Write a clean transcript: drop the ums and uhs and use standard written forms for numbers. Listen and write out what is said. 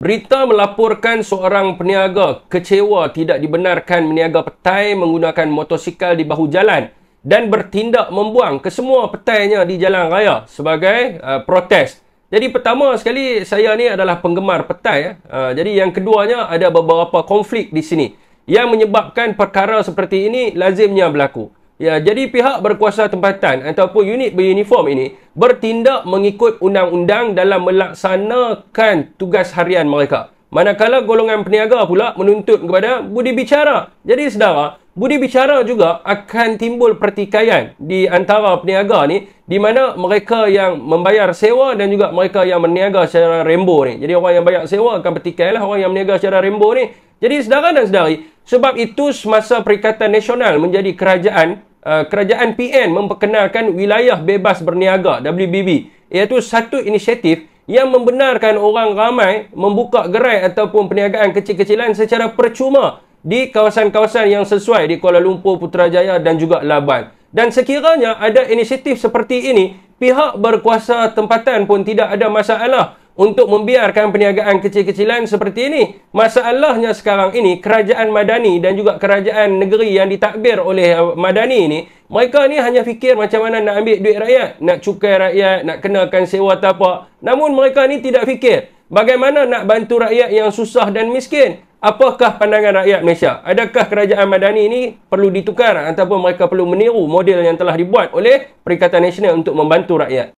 Berita melaporkan seorang peniaga kecewa tidak dibenarkan meniaga petai menggunakan motosikal di bahu jalan dan bertindak membuang kesemua petainya di jalan raya sebagai protes. Jadi pertama sekali, saya ni adalah penggemar petai. Jadi yang keduanya, ada beberapa konflik di sini yang menyebabkan perkara seperti ini lazimnya berlaku. Ya, jadi pihak berkuasa tempatan ataupun unit beruniform ini bertindak mengikut undang-undang dalam melaksanakan tugas harian mereka. Manakala golongan peniaga pula menuntut kepada budi bicara. Jadi saudara, budi bicara juga akan timbul pertikaian di antara peniaga ni, di mana mereka yang membayar sewa dan juga mereka yang berniaga secara rembo ni. Jadi orang yang bayar sewa akan bertikai lah orang yang berniaga secara rembo ni. Jadi saudara dan saudari, sebab itu semasa Perikatan Nasional menjadi kerajaan PN memperkenalkan wilayah bebas berniaga WBB, iaitu satu inisiatif yang membenarkan orang ramai membuka gerai ataupun perniagaan kecil-kecilan secara percuma di kawasan-kawasan yang sesuai di Kuala Lumpur, Putrajaya dan juga Labuan. Dan sekiranya ada inisiatif seperti ini, pihak berkuasa tempatan pun tidak ada masalah untuk membiarkan perniagaan kecil-kecilan seperti ini. Masalahnya sekarang ini, kerajaan Madani dan juga kerajaan negeri yang ditadbir oleh Madani ini, mereka ni hanya fikir macam mana nak ambil duit rakyat, nak cukai rakyat, nak kenakan sewa tapak. Namun mereka ni tidak fikir bagaimana nak bantu rakyat yang susah dan miskin. Apakah pandangan rakyat Malaysia? Adakah kerajaan Madani ini perlu ditukar ataupun mereka perlu meniru model yang telah dibuat oleh Perikatan Nasional untuk membantu rakyat?